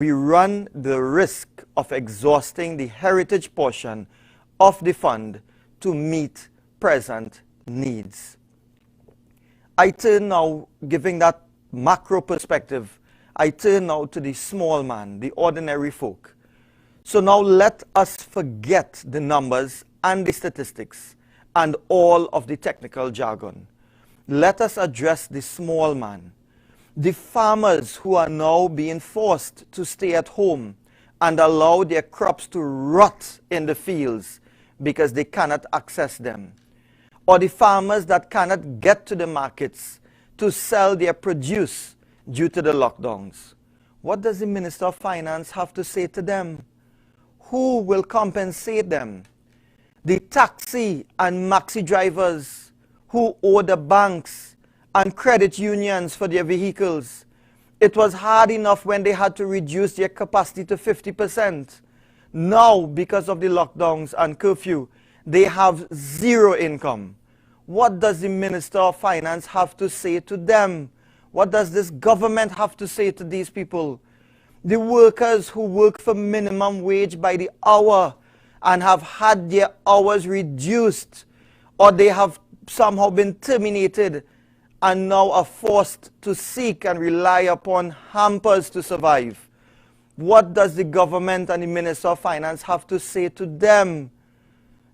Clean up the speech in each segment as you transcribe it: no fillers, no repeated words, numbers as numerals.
we run the risk of exhausting the heritage portion of the fund to meet present needs. I turn now, giving that macro perspective, I turn now to the small man, the ordinary folk. So now let us forget the numbers and the statistics and all of the technical jargon. Let us address the small man, the farmers who are now being forced to stay at home and allow their crops to rot in the fields because they cannot access them, or the farmers that cannot get to the markets to sell their produce due to the lockdowns. What does the Minister of Finance have to say to them? Who will compensate them? The taxi and maxi drivers who owe the banks and credit unions for their vehicles. It was hard enough when they had to reduce their capacity to 50%. Now, because of the lockdowns and curfew, they have zero income. What does the Minister of Finance have to say to them? What does this government have to say to these people? The workers who work for minimum wage by the hour and have had their hours reduced, or they have somehow been terminated and now are forced to seek and rely upon hampers to survive. What does the government and the Minister of Finance have to say to them?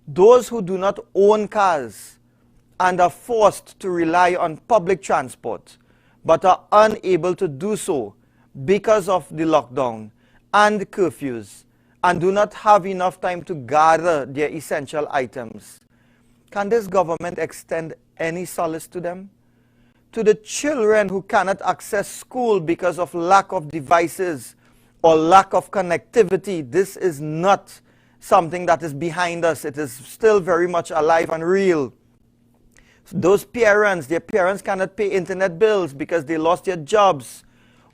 Those who do not own cars and are forced to rely on public transport but are unable to do so because of the lockdown and the curfews and do not have enough time to gather their essential items. Can this government extend any solace to them? To the children who cannot access school because of lack of devices or lack of connectivity, this is not something that is behind us. It is still very much alive and real. Those parents, their parents cannot pay internet bills because they lost their jobs.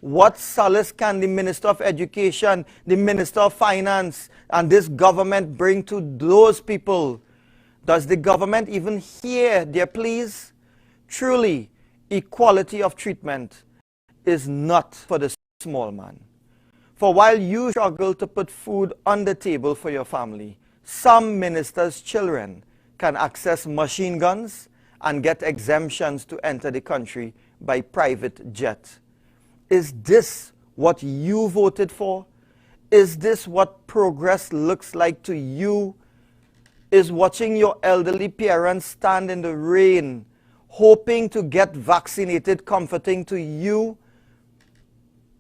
What solace can the Minister of Education, the Minister of Finance, and this government bring to those people? Does the government even hear their pleas? Truly, equality of treatment is not for the small man. For while you struggle to put food on the table for your family, some ministers' children can access machine guns and get exemptions to enter the country by private jet. Is this what you voted for? Is this what progress looks like to you? Is watching your elderly parents stand in the rain, hoping to get vaccinated, comforting to you?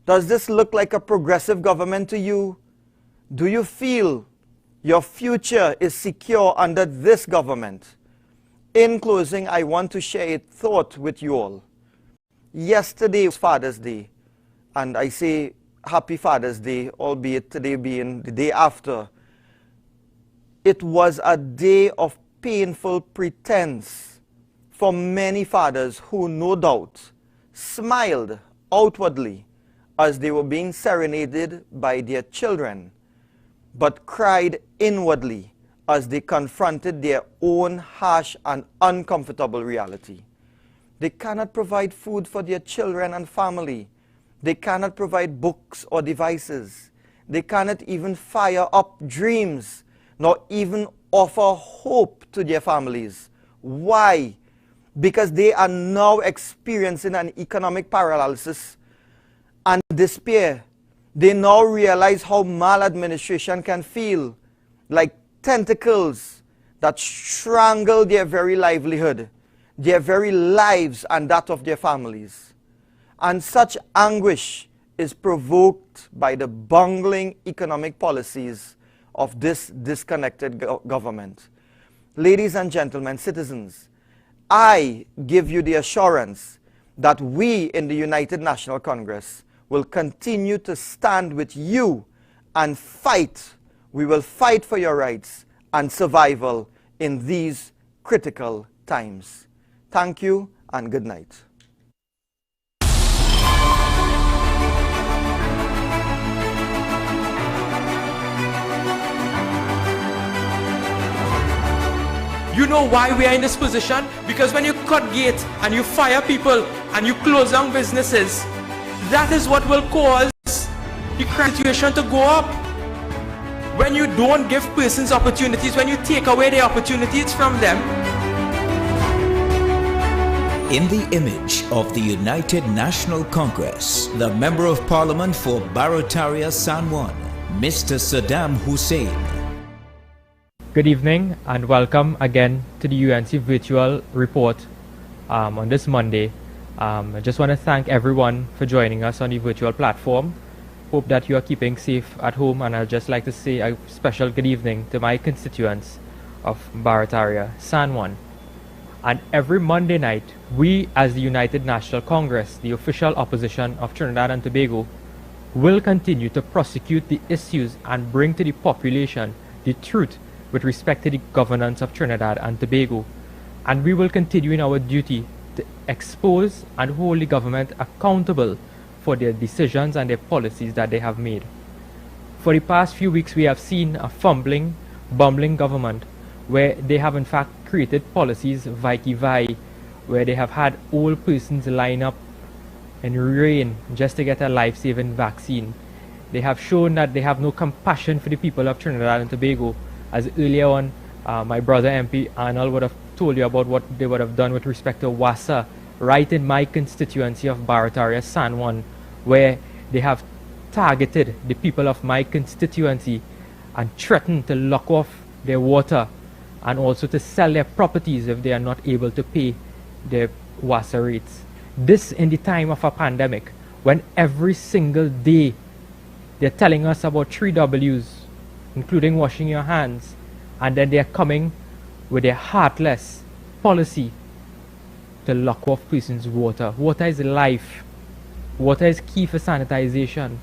Does this look like a progressive government to you? Do you feel your future is secure under this government? In closing, I want to share a thought with you all. Yesterday was Father's Day, and I say Happy Father's Day, albeit today being the day after. It was a day of painful pretense for many fathers who no doubt smiled outwardly as they were being serenaded by their children, but cried inwardly as they confronted their own harsh and uncomfortable reality. They cannot provide food for their children and family. They cannot provide books or devices. They cannot even fire up dreams, nor even offer hope to their families. Why? Because they are now experiencing an economic paralysis and despair. They now realize how maladministration can feel, like tentacles that strangle their very livelihood, their very lives and that of their families. And such anguish is provoked by the bungling economic policies of this disconnected government. Ladies and gentlemen, citizens, I give you the assurance that we in the United National Congress will continue to stand with you and fight. We will fight for your rights and survival in these critical times. Thank you and good night. You know why we are in this position? Because when you cut gates and you fire people and you close down businesses, that is what will cause the crime situation to go up. When you don't give persons opportunities, when you take away the opportunities from them. In the image of the United National Congress, the Member of Parliament for Barataria San Juan, Mr. Saddam Hussein. Good evening and welcome again to the UNC Virtual Report on this Monday. I just want to thank everyone for joining us on the virtual platform. Hope that you are keeping safe at home, and I'd just like to say a special good evening to my constituents of Barataria San Juan. And every Monday night, we as the United National Congress, the official opposition of Trinidad and Tobago, will continue to prosecute the issues and bring to the population the truth with respect to the governance of Trinidad and Tobago. And we will continue in our duty to expose and hold the government accountable for their decisions and their policies that they have made. For the past few weeks, we have seen a fumbling, bumbling government where they have in fact created policies vai, where they have had old persons line up in rain just to get a life-saving vaccine. They have shown that they have no compassion for the people of Trinidad and Tobago. As earlier on, my brother MP Arnold would have told you about what they would have done with respect to WASA, right in my constituency of Barataria San Juan, where they have targeted the people of my constituency and threatened to lock off their water and also to sell their properties if they are not able to pay their WASA rates. This in the time of a pandemic, when every single day they're telling us about 3 W's, including washing your hands, and then they're coming with their heartless policy to lock off persons' water. Water is life. Water is key for sanitization.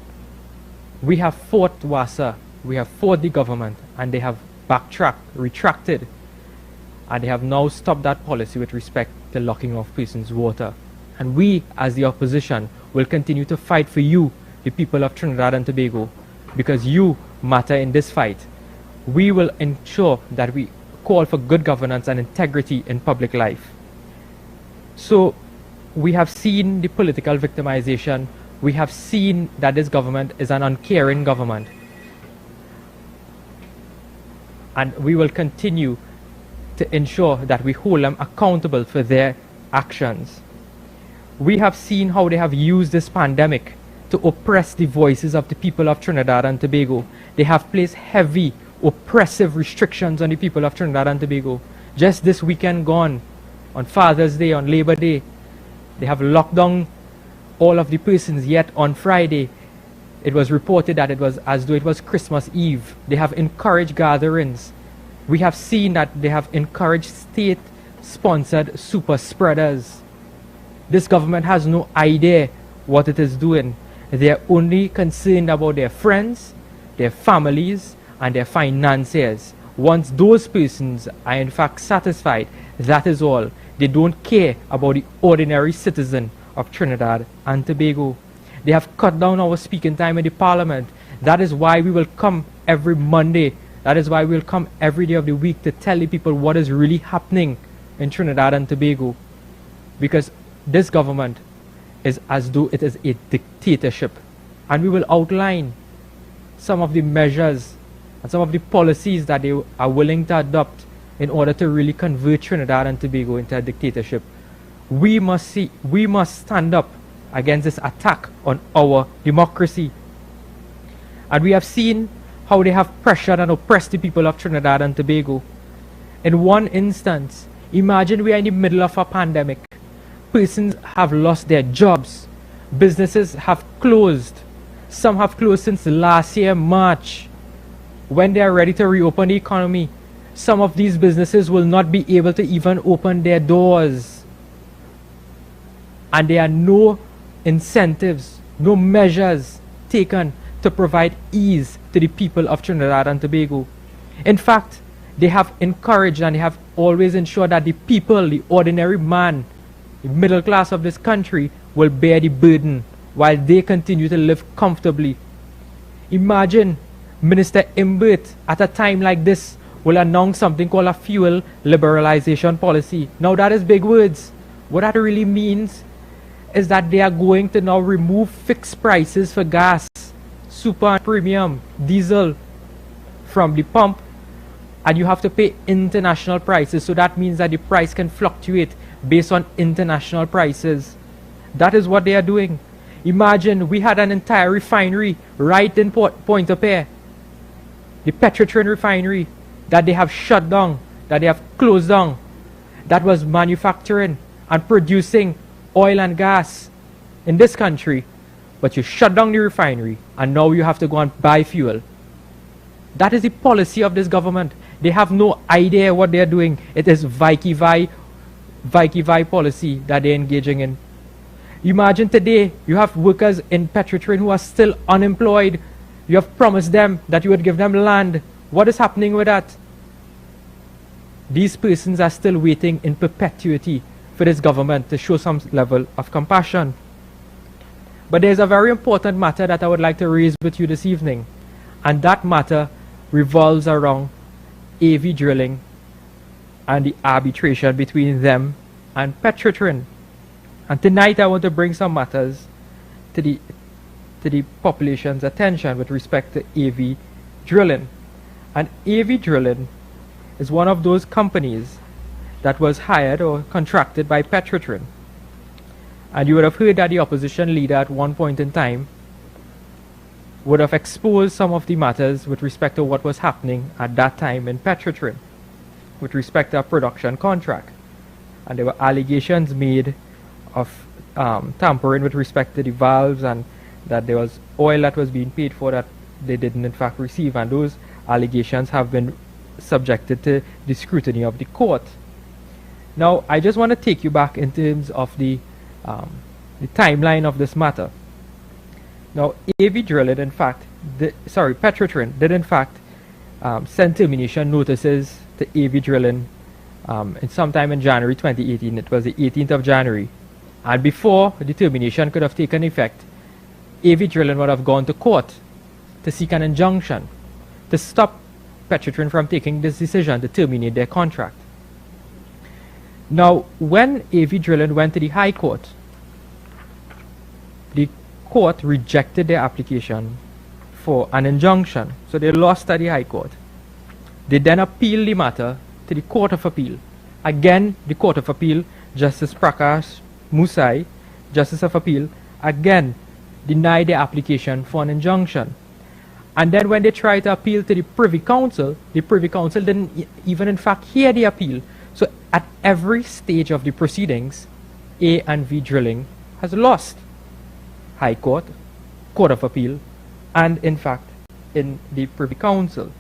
We have fought WASA, we have fought the government, and they have backtracked, retracted, and they have now stopped that policy with respect to locking off persons' water. And we, as the opposition, will continue to fight for you, the people of Trinidad and Tobago, because you matter in this fight. We will ensure that we call for good governance and integrity in public life. So, we have seen the political victimization. We have seen that this government is an uncaring government. And we will continue to ensure that we hold them accountable for their actions. We have seen how they have used this pandemic to oppress the voices of the people of Trinidad and Tobago. They have placed heavy, oppressive restrictions on the people of Trinidad and Tobago. Just this weekend gone, on Father's Day, on Labor Day, they have locked down all of the persons, yet on Friday, it was reported that it was as though it was Christmas Eve. They have encouraged gatherings. We have seen that they have encouraged state-sponsored super spreaders. This government has no idea what it is doing. They are only concerned about their friends, their families, and their financiers. Once those persons are in fact satisfied, that is all. They don't care about the ordinary citizen of Trinidad and Tobago. They have cut down our speaking time in the parliament. That is why we will come every Monday. That is why we will come every day of the week to tell the people what is really happening in Trinidad and Tobago. Because this government is as though it is a dictatorship. And we will outline some of the measures and some of the policies that they are willing to adopt in order to really convert Trinidad and Tobago into a dictatorship. We must stand up against this attack on our democracy. And we have seen how they have pressured and oppressed the people of Trinidad and Tobago. In one instance, imagine we are in the middle of a pandemic. Persons have lost their jobs. Businesses have closed. Some have closed since last year, March. When they are ready to reopen the economy, some of these businesses will not be able to even open their doors. And there are no incentives, no measures taken to provide ease to the people of Trinidad and Tobago. In fact, they have encouraged and they have always ensured that the people, the ordinary man, the middle class of this country will bear the burden while they continue to live comfortably. Imagine Minister Imbert at a time like this will announce something called a fuel liberalization policy. Now that is big words. What that really means is that they are going to now remove fixed prices for gas super and premium diesel from the pump, and you have to pay international prices. So that means that the price can fluctuate based on international prices. That is what they are doing. Imagine we had an entire refinery right in Pointe-à-Pierre, the Petrotrin refinery, that they have shut down, that they have closed down, that was manufacturing and producing oil and gas in this country, but you shut down the refinery and now you have to go and buy fuel. That is the policy of this government. They have no idea what they are doing. It is Vai policy that they're engaging in. Imagine today you have workers in Petrotrin who are still unemployed. You have promised them that you would give them land. What is happening with that? These persons are still waiting in perpetuity for this government to show some level of compassion. But there's a very important matter that I would like to raise with you this evening, and that matter revolves around AV drilling and the arbitration between them and Petrotrin. And tonight I want to bring some matters to the population's attention with respect to AV drilling. And AV drilling is one of those companies that was hired or contracted by Petrotrin. And you would have heard that the opposition leader at one point in time would have exposed some of the matters with respect to what was happening at that time in Petrotrin with respect to a production contract. And there were allegations made of tampering with respect to the valves, and that there was oil that was being paid for that they didn't in fact receive, and those allegations have been subjected to the scrutiny of the court. Now, I just want to take you back in terms of the timeline of this matter. Now, AV Drilling, in fact, Petrotrin did in fact send termination notices to AV Drilling in sometime in January 2018. It was the 18th of January. And before the termination could have taken effect, AV Drilling would have gone to court to seek an injunction to stop Petrotrin from taking this decision to terminate their contract. Now, when AV Drilling went to the High Court, the court rejected their application for an injunction. So they lost at the High Court. They then appealed the matter to the Court of Appeal. Again, the Court of Appeal, Justice Prakash Musai, Justice of Appeal, again denied their application for an injunction. And then when they tried to appeal to the Privy Council didn't even in fact hear the appeal. So at every stage of the proceedings, A and V Drilling has lost. High Court, Court of Appeal, and in fact in the Privy Council.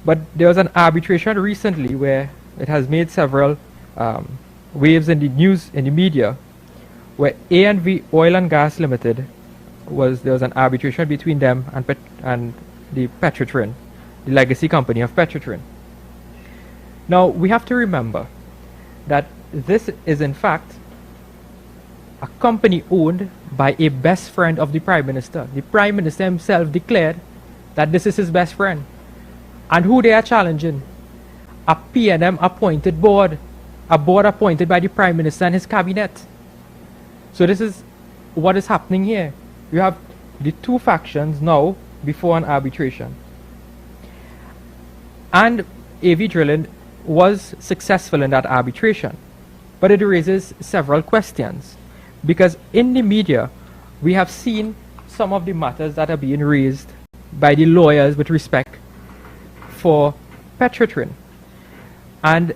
But there was an arbitration recently where it has made several waves in the news, in the media, where A&V Oil and Gas Limited there was an arbitration between them and the Petrotrin, the legacy company of Petrotrin. Now, we have to remember that this is in fact a company owned by a best friend of the Prime Minister. The Prime Minister himself declared that this is his best friend. And who they are challenging? A P&M appointed board, a board appointed by the Prime Minister and his cabinet. So this is what is happening here. You have the two factions now before an arbitration. And AV Drilling was successful in that arbitration. But it raises several questions. Because in the media, we have seen some of the matters that are being raised by the lawyers with respect for Petrotrin. And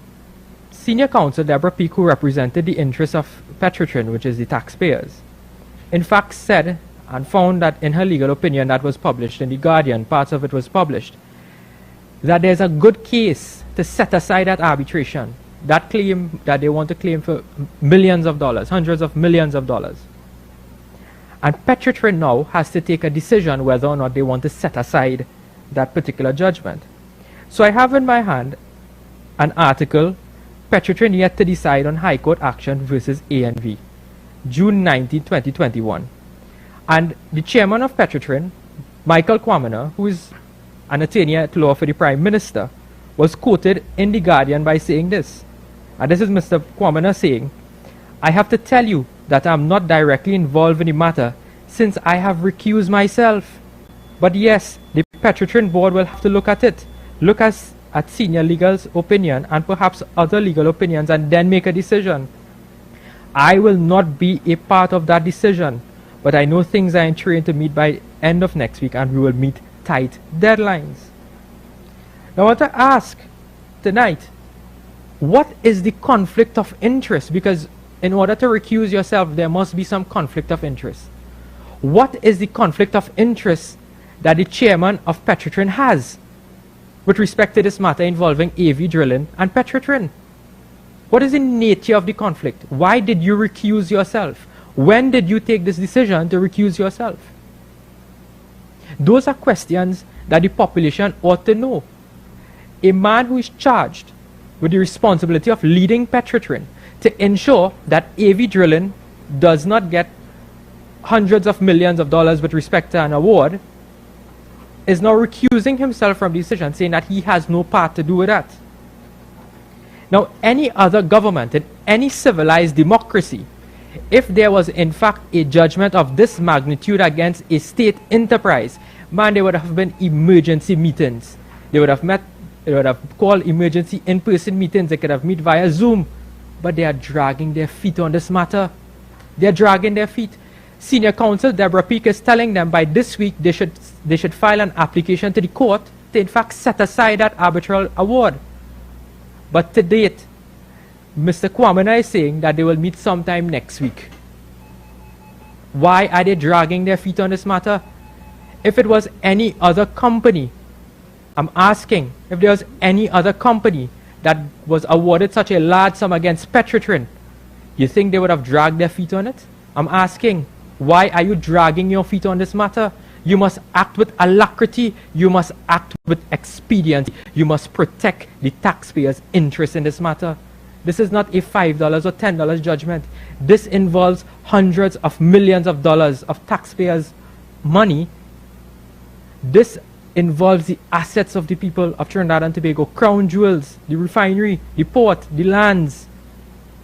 Senior Counsel Deborah Peake, who represented the interests of Petrotrin, which is the taxpayers, in fact said and found that in her legal opinion that was published in The Guardian, parts of it was published, that there's a good case to set aside that arbitration, that claim that they want to claim for millions of dollars, hundreds of millions of dollars. And Petrotrin now has to take a decision whether or not they want to set aside that particular judgment. So I have in my hand an article, Petrotrin yet to decide on High Court action versus A&V, June 19, 2021. And the chairman of Petrotrin, Michael Kwamina, who is an attorney at law for the Prime Minister, was quoted in The Guardian by saying this. And this is Mr. Kwamina saying, "I have to tell you that I am not directly involved in the matter since I have recused myself. But yes, the Petrotrin board will have to look at it, look at senior legal's opinion and perhaps other legal opinions, and then make a decision. I will not be a part of that decision, but I know things are in train to meet by end of next week, and we will meet tight deadlines. Now I want to ask tonight, what is the conflict of interest? Because in order to recuse yourself, there must be some conflict of interest. What is the conflict of interest that the chairman of Petrotrin has with respect to this matter involving AV drilling and Petrotrin? What is the nature of the conflict? Why did you recuse yourself? When did you take this decision to recuse yourself? Those are questions that the population ought to know. A man who is charged with the responsibility of leading Petrotrin to ensure that AV drilling does not get hundreds of millions of dollars with respect to an award is now recusing himself from the decision, saying that he has no part to do with that. Now, any other government in any civilized democracy, if there was in fact a judgment of this magnitude against a state enterprise, man, there would have been emergency meetings. They would have met, they would have called emergency in-person meetings. They could have met via Zoom. But they are dragging their feet on this matter. They are dragging their feet. Senior counsel Deborah Peake is telling them by this week they should file an application to the court to in fact set aside that arbitral award. But to date, Mr. Kwamena is saying that they will meet sometime next week. Why are they dragging their feet on this matter? If it was any other company, I'm asking, if there was any other company that was awarded such a large sum against Petrotrin, you think they would have dragged their feet on it? I'm asking, why are you dragging your feet on this matter? You must act with alacrity. You must act with expediency. You must protect the taxpayers' interest in this matter. This is not a $5 or $10 judgment. This involves hundreds of millions of dollars of taxpayers' money. This involves the assets of the people of Trinidad and Tobago, crown jewels, the refinery, the port, the lands.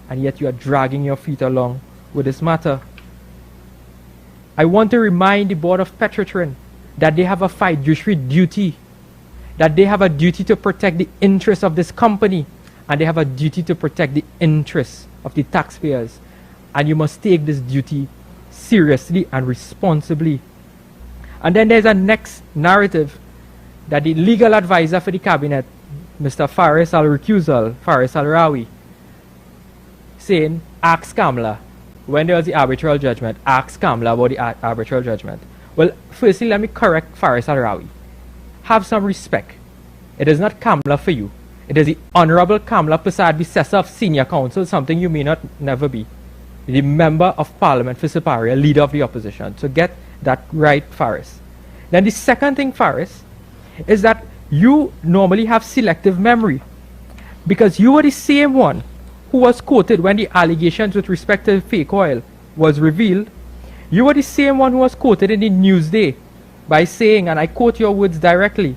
And yet you are dragging your feet along with this matter. I want to remind the board of Petrotrin that they have a fiduciary duty, that they have a duty to protect the interests of this company, and they have a duty to protect the interests of the taxpayers. And you must take this duty seriously and responsibly. And then there's a next narrative that the legal advisor for the cabinet, Mr. Faris Al-Recusal, Faris Al-Rawi, saying, ask Kamla, when there was the arbitral judgment, ask Kamla about the arbitral judgment. Well, firstly, let me correct Faris Al-Rawi. Have some respect. It is not Kamla for you. It is the Honorable Kamla Prasad, Bissessa of Senior Counsel, something you may not never be. The Member of Parliament for Siparia, Leader of the Opposition. So get that right, Faris. Then the second thing, Faris, is that you normally have selective memory, because you were the same one who was quoted when the allegations with respect to fake oil was revealed. You were the same one who was quoted in the Newsday by saying, and I quote your words directly,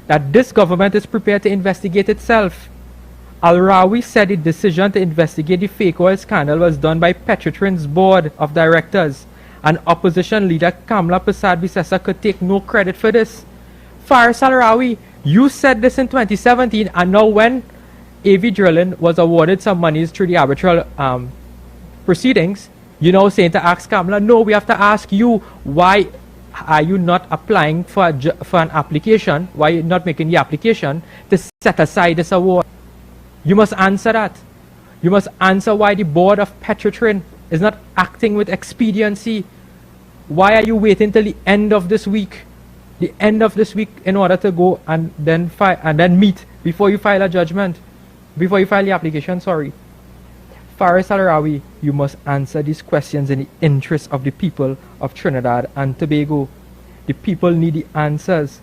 that this government is prepared to investigate itself. Al-Rawi said the decision to investigate the fake oil scandal was done by Petrotrin's board of directors, and opposition leader Kamla Prasad Bissessa could take no credit for this. Faris Al-Rawi, you said this in 2017, and now when AV Drilling was awarded some monies through the arbitral proceedings, you know, saying to ask Kamla, no, we have to ask you, why are you not applying for an application? Why are you not making the application to set aside this award? You must answer that. You must answer why the board of Petrotrin is not acting with expediency. Why are you waiting till the end of this week? The end of this week in order to go and then meet before you file a judgment, before you file the application, sorry. Faris Al-Rawi, you must answer these questions in the interest of the people of Trinidad and Tobago. The people need the answers,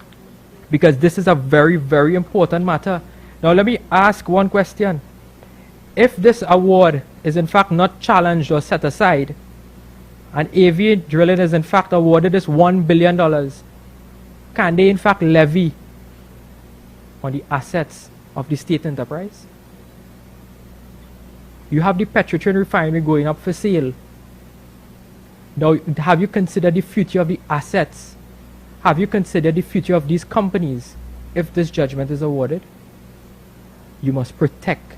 because this is a very, very important matter. Now let me ask one question. If this award is in fact not challenged or set aside, and AV Drilling is in fact awarded this $1 billion, can they in fact levy on the assets of the state enterprise? You have the Petrotrin refinery going up for sale. Now, have you considered the future of the assets? Have you considered the future of these companies if this judgment is awarded? You must protect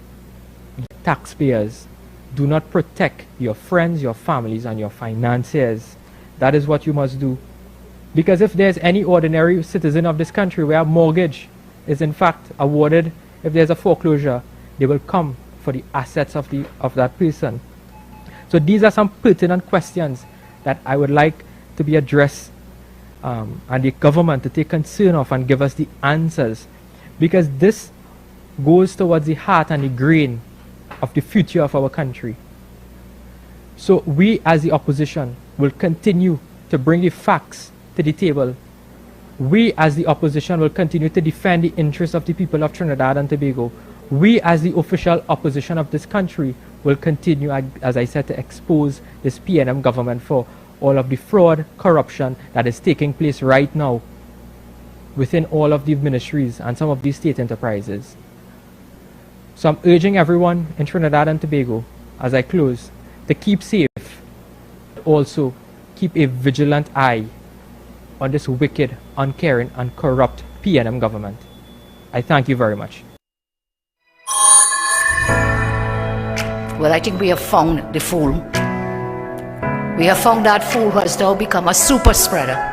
the taxpayers. Do not protect your friends, your families, and your financiers. That is what you must do. Because if there's any ordinary citizen of this country where a mortgage is in fact awarded, if there's a foreclosure, they will come for the assets of that person. So these are some pertinent questions that I would like to be addressed and the government to take concern of and give us the answers, because this goes towards the heart and the grain of the future of our country. So we as the opposition will continue to bring the facts to the table. We as the opposition will continue to defend the interests of the people of Trinidad and Tobago. We as the official opposition of this country will continue, as I said, to expose this PNM government for all of the fraud, corruption that is taking place right now within all of the ministries and some of these state enterprises. So I'm urging everyone in Trinidad and Tobago, as I close, to keep safe, but also keep a vigilant eye on this wicked, uncaring, and corrupt PNM government. I thank you very much. Well, I think we have found the fool. We have found that fool who has now become a super spreader.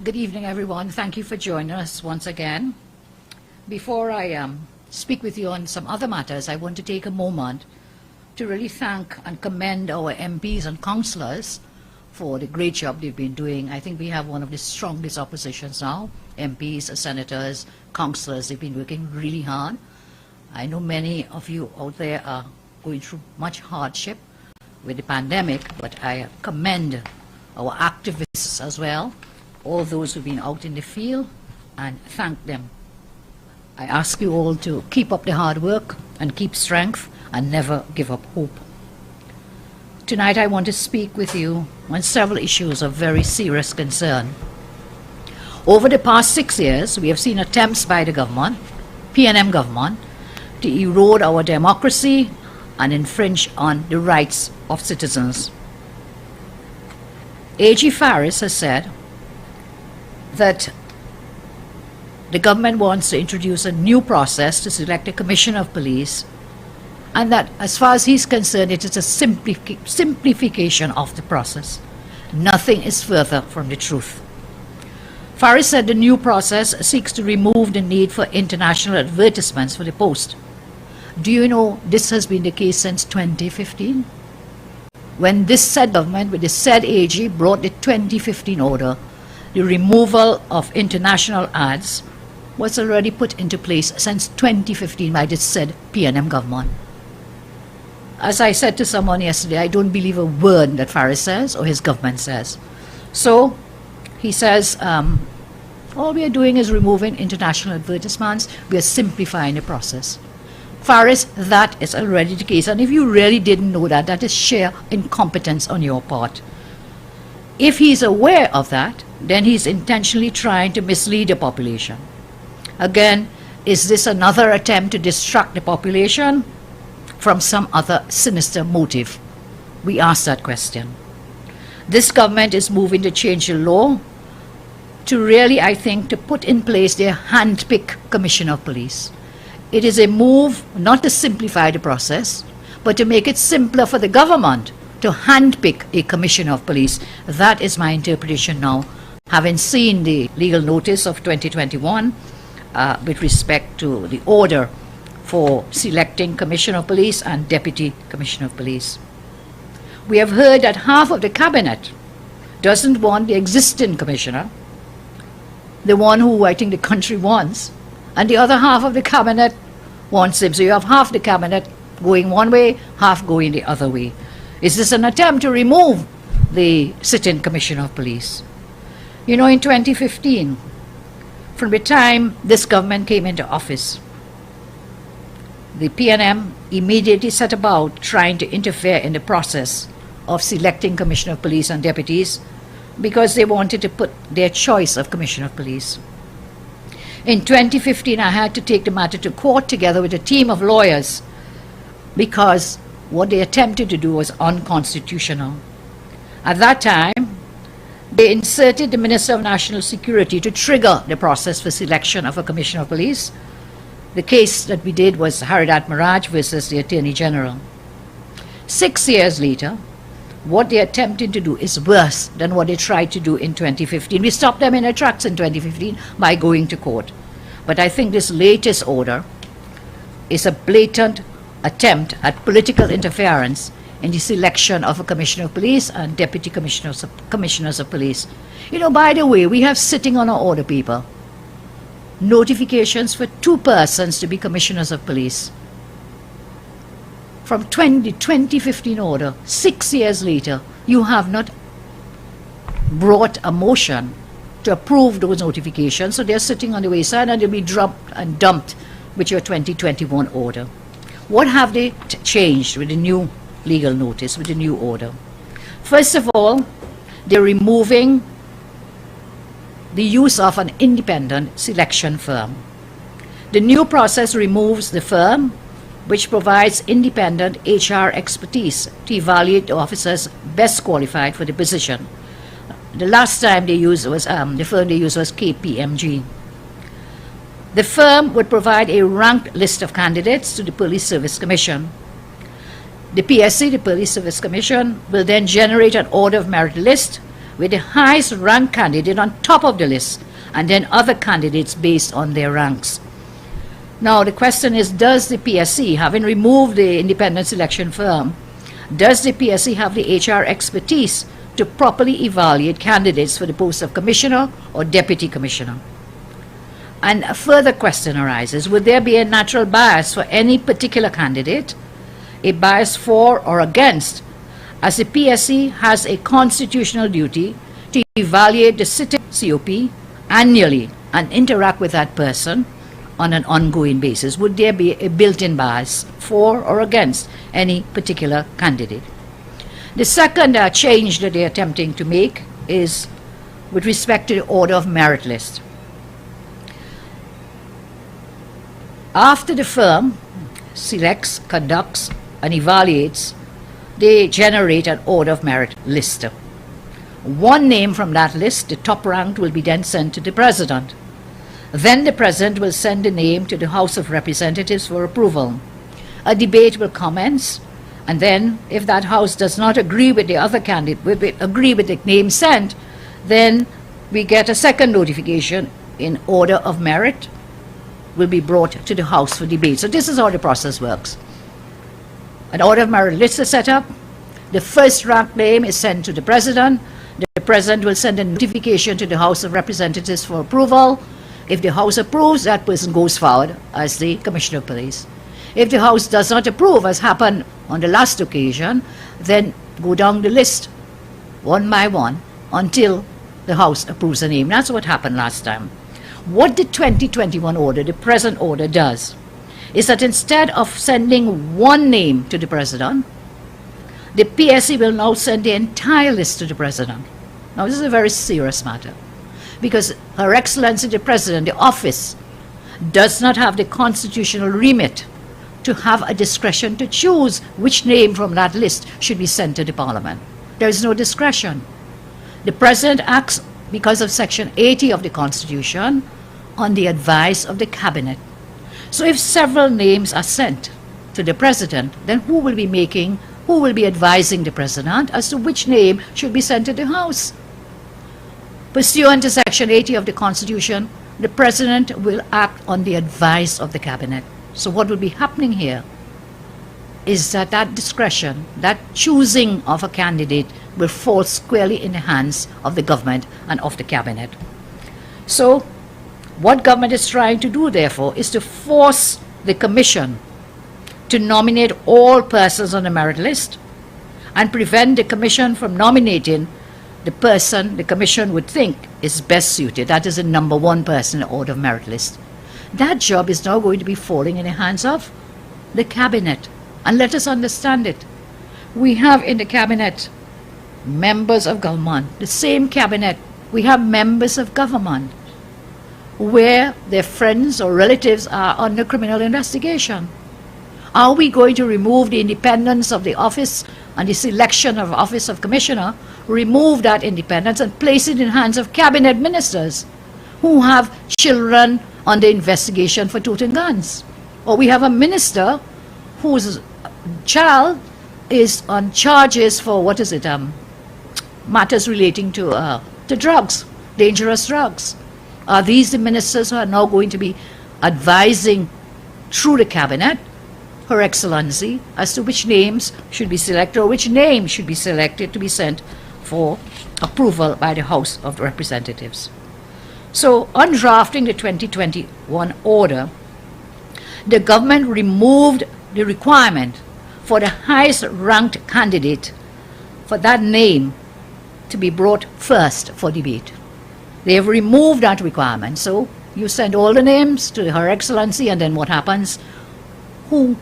Good evening, everyone. Thank you for joining us once again. Before I speak with you on some other matters, I want to take a moment to really thank and commend our MPs and councillors for the great job they've been doing. I think we have one of the strongest oppositions now. MPs, senators, councillors, they've been working really hard. I know many of you out there are going through much hardship with the pandemic, but I commend our activists as well, all those who've been out in the field, and thank them. I ask you all to keep up the hard work and keep strength and never give up hope. Tonight I want to speak with you on several issues of very serious concern. Over the past 6 years, we have seen attempts by the government, PNM government, to erode our democracy and infringe on the rights of citizens. AG Faris has said that the government wants to introduce a new process to select a commissioner of police, and that as far as he's concerned, it is a simplification of the process. Nothing is further from the truth. Faris said the new process seeks to remove the need for international advertisements for the post. Do you know this has been the case since 2015? When this said government with the said AG brought the 2015 order, the removal of international ads was already put into place since 2015 by this said PNM government. As I said to someone yesterday, I don't believe a word that Faris says or his government says. So he says, all we are doing is removing international advertisements. We are simplifying the process. Faris, that is already the case. And if you really didn't know that, that is sheer incompetence on your part. If he's aware of that, then he's intentionally trying to mislead the population. Again, is this another attempt to distract the population from some other sinister motive? We ask that question. This government is moving to change the law to really, I think, to put in place their hand-picked Commissioner of Police. It is a move not to simplify the process, but to make it simpler for the government to hand-pick a Commissioner of Police. That is my interpretation now, having seen the legal notice of 2021 with respect to the order for selecting Commissioner of Police and Deputy Commissioner of Police. We have heard that half of the Cabinet doesn't want the existing Commissioner, the one who I think the country wants, and the other half of the Cabinet wants him. So you have half the Cabinet going one way, half going the other way. Is this an attempt to remove the sitting Commissioner of Police? You know, in 2015, from the time this government came into office, the PNM immediately set about trying to interfere in the process of selecting Commissioner of Police and deputies because they wanted to put their choice of Commissioner of Police. In 2015, I had to take the matter to court together with a team of lawyers because what they attempted to do was unconstitutional. At that time, they inserted the Minister of National Security to trigger the process for selection of a Commissioner of Police. The case that we did was Haridat Maraj versus the Attorney General. 6 years later, what they attempted to do is worse than what they tried to do in 2015. We stopped them in their tracks in 2015 by going to court. But I think this latest order is a blatant attempt at political interference in the selection of a Commissioner of Police and Deputy Commissioners of Police. You know, by the way, we have sitting on our order paper notifications for 2 persons to be Commissioners of Police. From 2015 order, 6 years later, you have not brought a motion to approve those notifications, so they're sitting on the wayside and they'll be dropped and dumped with your 2021 order. What have they changed with the new legal notice, with the new order? First of all, they're removing the use of an independent selection firm. The new process removes the firm which provides independent HR expertise to evaluate the officers best qualified for the position. The last time they used was, the firm they used was KPMG. The firm would provide a ranked list of candidates to the Police Service Commission. The PSC, the Police Service Commission, will then generate an order of merit list with the highest ranked candidate on top of the list, and then other candidates based on their ranks. Now the question is, does the PSC, having removed the independent selection firm, does the PSC have the HR expertise to properly evaluate candidates for the post of Commissioner or Deputy Commissioner? And a further question arises, would there be a natural bias for any particular candidate, a bias for or against, as the PSC has a constitutional duty to evaluate the sitting COP annually and interact with that person on an ongoing basis? Would there be a built-in bias for or against any particular candidate? The second change that they're attempting to make is with respect to the order of merit list. After the firm selects, conducts, and evaluates, they generate an order of merit list. One name from that list, the top ranked, will be then sent to the President. Then the President will send the name to the House of Representatives for approval. A debate will commence, and then if that House does not agree with the other candidate, agree with the name sent, then we get a second notification in order of merit will be brought to the House for debate. So this is how the process works. An order of merit list is set up. The first ranked name is sent to the President. The President will send a notification to the House of Representatives for approval. If the House approves, that person goes forward as the Commissioner of Police. If the House does not approve, as happened on the last occasion, then go down the list one by one until the House approves a name. That's what happened last time. What the 2021 order, the present order, does is that instead of sending one name to the President, the PSC will now send the entire list to the President. Now, this is a very serious matter, because Her Excellency the President, the office, does not have the constitutional remit to have a discretion to choose which name from that list should be sent to the Parliament. There is no discretion. The President acts because of Section 80 of the Constitution, on the advice of the Cabinet. So if several names are sent to the President, then who will be advising the President as to which name should be sent to the House? Pursuant to Section 80 of the Constitution, the President will act on the advice of the Cabinet. So what will be happening here is that that discretion, that choosing of a candidate, will fall squarely in the hands of the government and of the Cabinet. So what government is trying to do, therefore, is to force the Commission to nominate all persons on the merit list and prevent the Commission from nominating the person the Commission would think is best suited, that is the number one person in the order of merit list. That job is now going to be falling in the hands of the Cabinet. And let us understand it. We have in the Cabinet members of government, the same Cabinet, we have members of government where their friends or relatives are under criminal investigation. Are we going to remove the independence of the office and the selection of office of commissioner, remove that independence and place it in hands of cabinet ministers who have children under investigation for toting guns? Or we have a minister whose child is on charges for, matters relating to drugs, dangerous drugs. Are these the ministers who are now going to be advising through the Cabinet Her Excellency as to which names should be selected or which name should be selected to be sent for approval by the House of Representatives? So, on drafting the 2021 order, the government removed the requirement for the highest ranked candidate for that name to be brought first for debate. They have removed that requirement. So you send all the names to Her Excellency, and then what happens? Who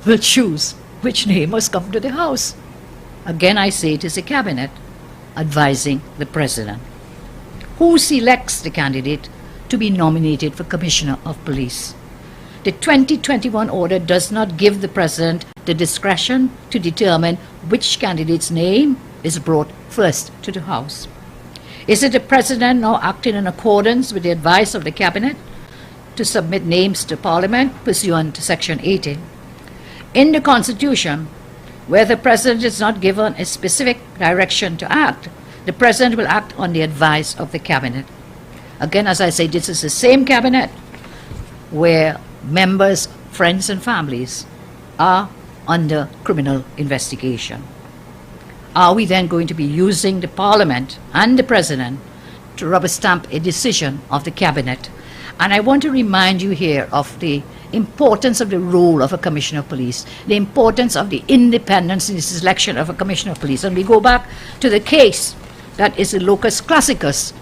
will choose which name must come to the House? Again, I say it is the Cabinet advising the President. Who selects the candidate to be nominated for Commissioner of Police? The 2021 order does not give the President the discretion to determine which candidate's name is brought first to the House. Is it the President now acting in accordance with the advice of the Cabinet to submit names to Parliament pursuant to Section 80? In the Constitution, where the President is not given a specific direction to act, the President will act on the advice of the Cabinet. Again, as I say, this is the same Cabinet where members, friends and families are under criminal investigation. Are we then going to be using the Parliament and the President to rubber stamp a decision of the Cabinet? And I want to remind you here of the importance of the role of a Commissioner of Police, the importance of the independence in the selection of a Commissioner of Police. And we go back to the case that is the locus classicus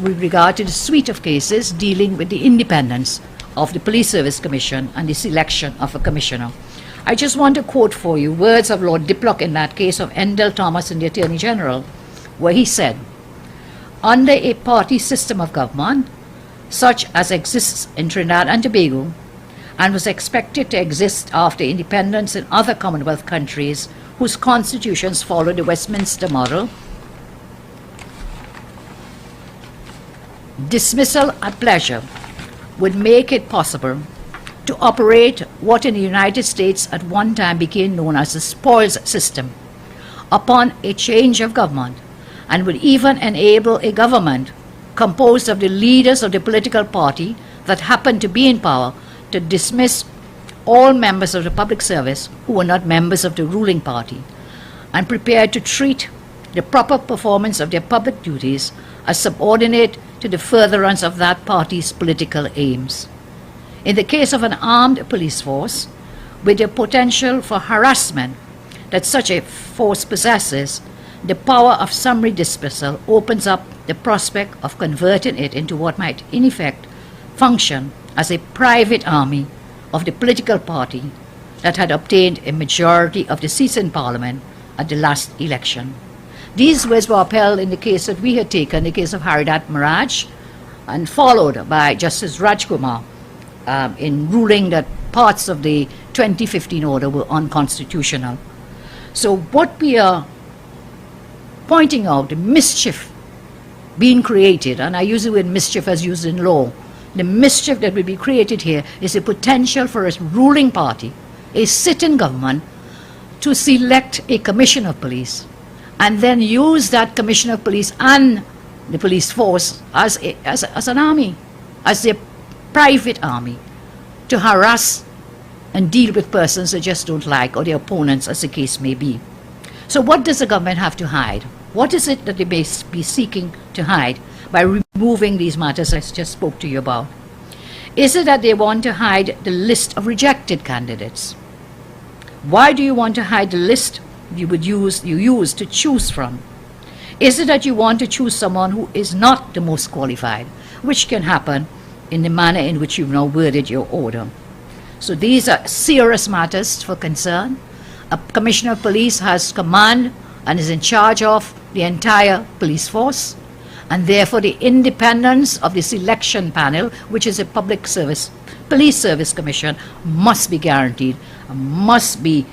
with regard to the suite of cases dealing with the independence of the Police Service Commission and the selection of a Commissioner. I just want to quote for you words of Lord Diplock in that case of Endell Thomas and the Attorney General, where he said, "Under a party system of government, such as exists in Trinidad and Tobago, and was expected to exist after independence in other Commonwealth countries whose constitutions follow the Westminster model, dismissal at pleasure would make it possible to operate what in the United States at one time became known as the spoils system upon a change of government, and would even enable a government composed of the leaders of the political party that happened to be in power to dismiss all members of the public service who were not members of the ruling party, and prepared to treat the proper performance of their public duties as subordinate to the furtherance of that party's political aims. In the case of an armed police force, with the potential for harassment that such a force possesses, the power of summary dismissal opens up the prospect of converting it into what might, in effect, function as a private army of the political party that had obtained a majority of the seats in Parliament at the last election. These words were upheld in the case that we had taken, the case of Haridat Maraj, and followed by Justice Rajkumar in ruling that parts of the 2015 order were unconstitutional. So what we are pointing out, the mischief being created, and I use the word mischief as used in law, the mischief that will be created here is a potential for a ruling party, a sitting government, to select a commissioner of police and then use that commissioner of police and the police force as an army, as their private army, to harass and deal with persons they just don't like, or their opponents, as the case may be. So what does the government have to hide? What is it that they may be seeking to hide by removing these matters I just spoke to you about? Is it that they want to hide the list of rejected candidates? Why do you want to hide the list you use to choose from? Is it that you want to choose someone who is not the most qualified, which can happen in the manner in which you've now worded your order? So these are serious matters for concern. A commissioner of police has command and is in charge of the entire police force, and therefore the independence of the selection panel, which is a public service, police service commission, must be guaranteed, must be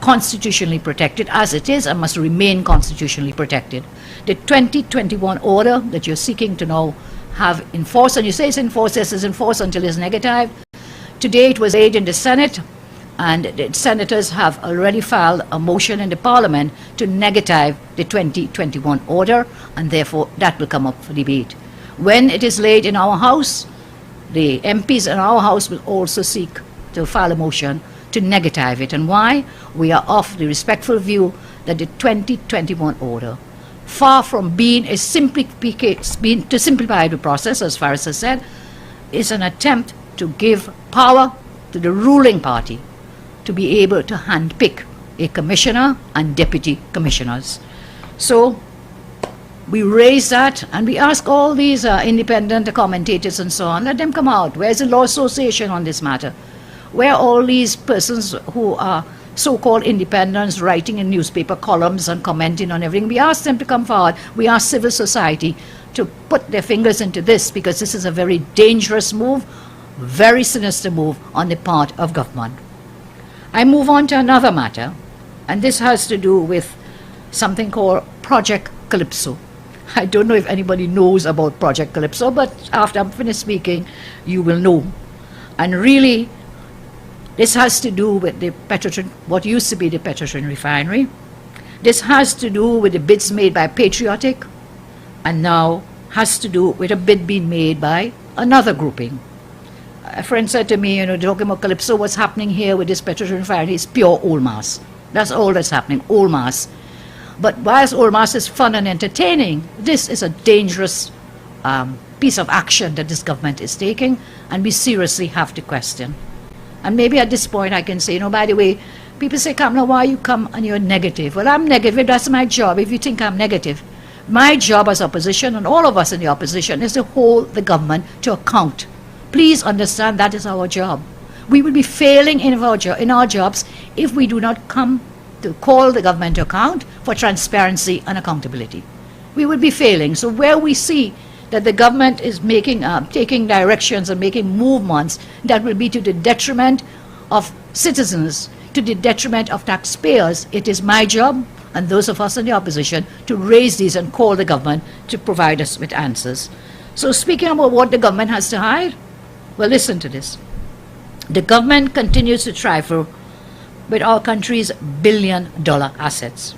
constitutionally protected as it is, and must remain constitutionally protected. The 2021 order that you're seeking to now have enforced, and you say it's enforced, yes, it's enforced until it's negative. Today it was laid in the Senate, and the senators have already filed a motion in the Parliament to negative the 2021 order, and therefore that will come up for debate. When it is laid in our House, the MPs in our House will also seek to file a motion to negative it. And why? We are of the respectful view that the 2021 order, far from being to simplify the process, as far as I said, is an attempt to give power to the ruling party to be able to handpick a commissioner and deputy commissioners. So we raise that, and we ask all these independent commentators and so on, let them come out. Where's the Law Association on this matter? Where are all these persons who are so-called independents writing in newspaper columns and commenting on everything? We ask them to come forward. We ask civil society to put their fingers into this, because this is a very dangerous move, very sinister move on the part of government. I move on to another matter, and this has to do with something called Project Calypso. I don't know if anybody knows about Project Calypso, but after I'm finished speaking, you will know. And really, this has to do with the Petrotrin, what used to be the Petrotrin refinery. This has to do with the bids made by Patriotic, and now has to do with a bid being made by another grouping. A friend said to me, talking about Calypso, what's happening here with this Petrotrin refinery is pure old mass. That's all that's happening, old mass. But whilst old mass is fun and entertaining, this is a dangerous piece of action that this government is taking, and we seriously have to question. And maybe at this point I can say, by the way, people say, Kamala, why you come and you're negative? Well, I'm negative. That's my job. If you think I'm negative, my job as opposition, and all of us in the opposition, is to hold the government to account. Please understand that is our job. We will be failing in our jobs if we do not come to call the government to account for transparency and accountability. We will be failing. So where we see that the government is taking directions and making movements that will be to the detriment of citizens, to the detriment of taxpayers, it is my job and those of us in the opposition to raise these and call the government to provide us with answers. So speaking about what the government has to hide, well, listen to this. The government continues to trifle with our country's billion-dollar assets.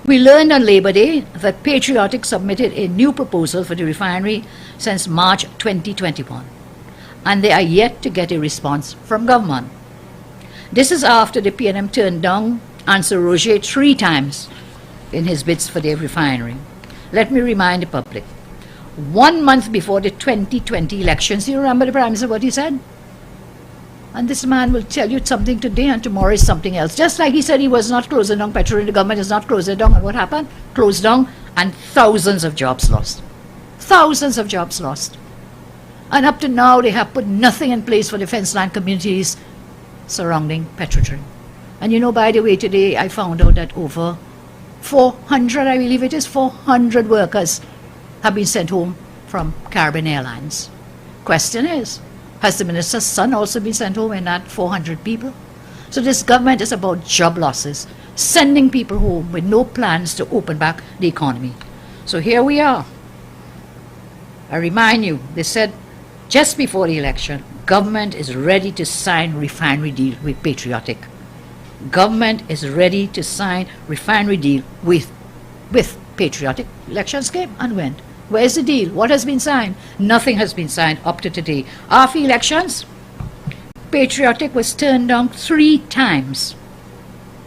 We learned on Labor Day that Patriotic submitted a new proposal for the refinery since March 2021, and they are yet to get a response from government. This is after the PNM turned down Answer Roger 3 times in his bids for the refinery. Let me remind the public, 1 month before the 2020 elections, you remember the Prime Minister what he said? And this man will tell you something today and tomorrow is something else. Just like he said he was not closing down Petrol, the government is not closing down. And what happened? Closed down, and thousands of jobs lost. Thousands of jobs lost. And up to now, they have put nothing in place for the fence-line communities surrounding Petrotrin. And by the way, today I found out that over 400, I believe it is, 400 workers have been sent home from Caribbean Airlines. Question is, has the minister's son also been sent home in that 400 people? So this government is about job losses, sending people home with no plans to open back the economy. So here we are. I remind you, they said just before the election, government is ready to sign refinery deal with Patriotic. Government is ready to sign refinery deal with Patriotic. Elections came and went. Where's the deal? What has been signed? Nothing has been signed up to today. After elections, Patriotic was turned down 3 times.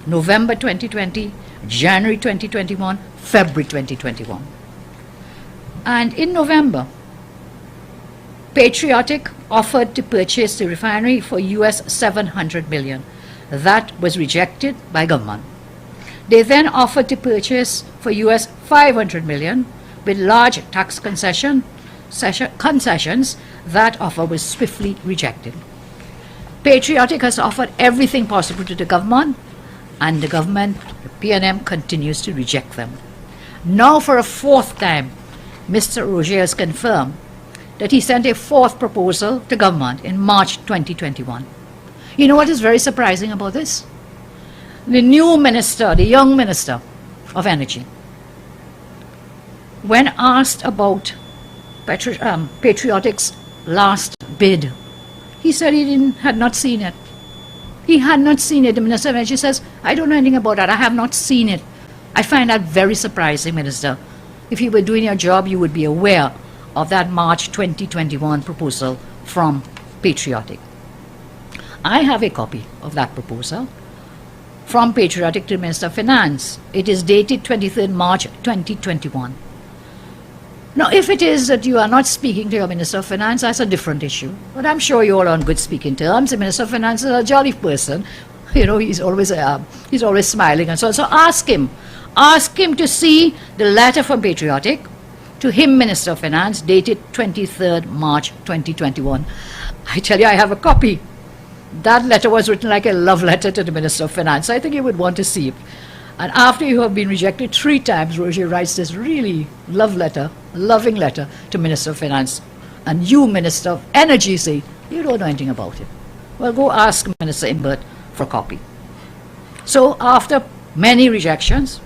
November 2020, January 2021, February 2021. And in November, Patriotic offered to purchase the refinery for US $700 million. That was rejected by government. They then offered to purchase for US $500 million with large tax concessions. That offer was swiftly rejected. Patriotic has offered everything possible to the government, and the government, the P&M, continues to reject them. Now for a 4th time, Mr. Roger has confirmed that he sent a 4th proposal to government in March 2021. You know what is very surprising about this? The new minister, the young minister of energy, when asked about Patriotic's last bid, he said he had not seen it. He had not seen it. The Minister of Energy says, I don't know anything about that. I have not seen it. I find that very surprising, Minister. If you were doing your job, you would be aware of that March 2021 proposal from Patriotic. I have a copy of that proposal from Patriotic to the Minister of Finance. It is dated 23rd March 2021. Now, if it is that you are not speaking to your Minister of Finance, that's a different issue. But I'm sure you're all on good speaking terms. The Minister of Finance is a jolly person. You know, he's always smiling and so on. So ask him to see the letter from Patriotic to him, Minister of Finance, dated 23rd March 2021. I tell you, I have a copy. That letter was written like a love letter to the Minister of Finance. I think you would want to see it. And after you have been rejected 3 times, Roger writes this really loving letter to Minister of Finance. And you, Minister of Energy, say, you don't know anything about it. Well, go ask Minister Imbert for a copy. So after many rejections,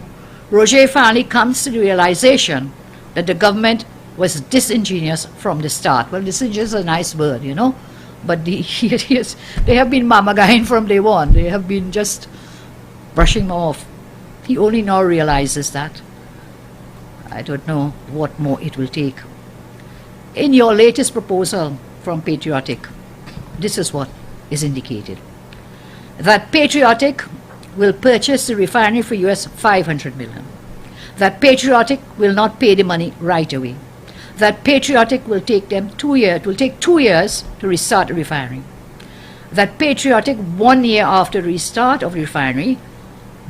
Roger finally comes to the realization that the government was disingenuous from the start. Well, disingenuous is a nice word, you know, but they have been mamagain from day one. They have been just brushing him off. He only now realizes that. I don't know what more it will take. In your latest proposal from Patriotic, this is what is indicated. That Patriotic will purchase the refinery for US $500 million. That Patriotic will not pay the money right away. That Patriotic will take them 2 years. It will take 2 years to restart the refinery. That Patriotic, 1 year after the restart of the refinery,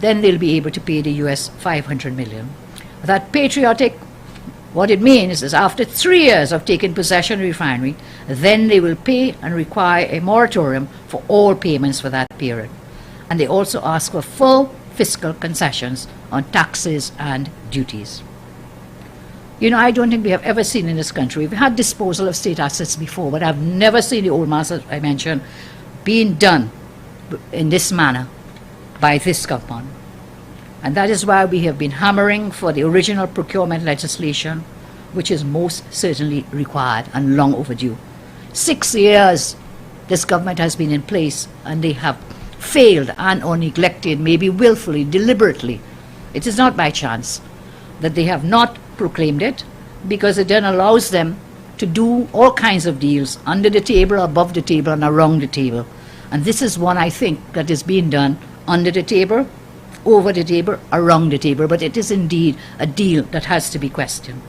then they'll be able to pay the US $500 million. That Patriotic, what it means is after 3 years of taking possession of the refinery, then they will pay and require a moratorium for all payments for that period. And they also ask for full fiscal concessions on taxes and duties. You know, I don't think we have ever seen in this country, we've had disposal of state assets before, but I've never seen the old masters I mentioned being done in this manner by this government. And that is why we have been hammering for the original procurement legislation, which is most certainly required and long overdue. 6 years this government has been in place, and they have failed and or neglected, maybe willfully, deliberately. It is not by chance that they have not proclaimed it, because it then allows them to do all kinds of deals under the table, above the table, and around the table. And this is one, I think, that is being done under the table, over the table, around the table, but it is indeed a deal that has to be questioned.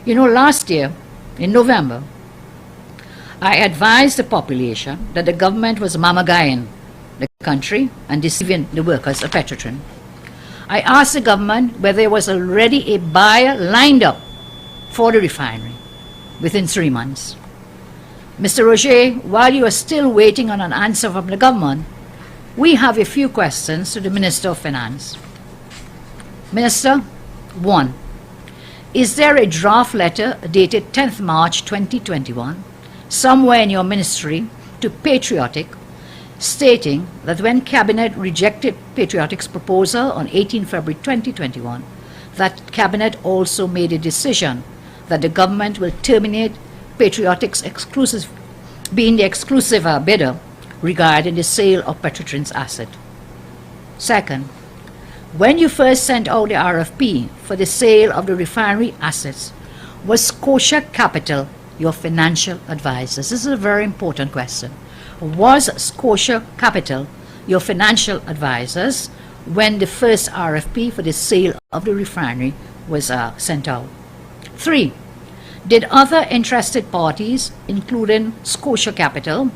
You know, last year, in November, I advised the population that the government was mamagaing the country and deceiving the workers of Petrotrin. I asked the government whether there was already a buyer lined up for the refinery within 3 months. Mr. Roger, while you are still waiting on an answer from the government, we have a few questions to the Minister of Finance. Minister, 1. Is there a draft letter dated 10th March 2021 somewhere in your ministry to Patriotic stating that when Cabinet rejected Patriotic's proposal on 18 February 2021, that Cabinet also made a decision that the government will terminate Patriotic's being the exclusive bidder regarding the sale of Petrotrin's asset. Second, when you first sent out the RFP for the sale of the refinery assets, was Scotia Capital your financial advisors? This is a very important question. Was Scotia Capital your financial advisors when the first RFP for the sale of the refinery was sent out? 3. Did other interested parties, including Scotia Capital,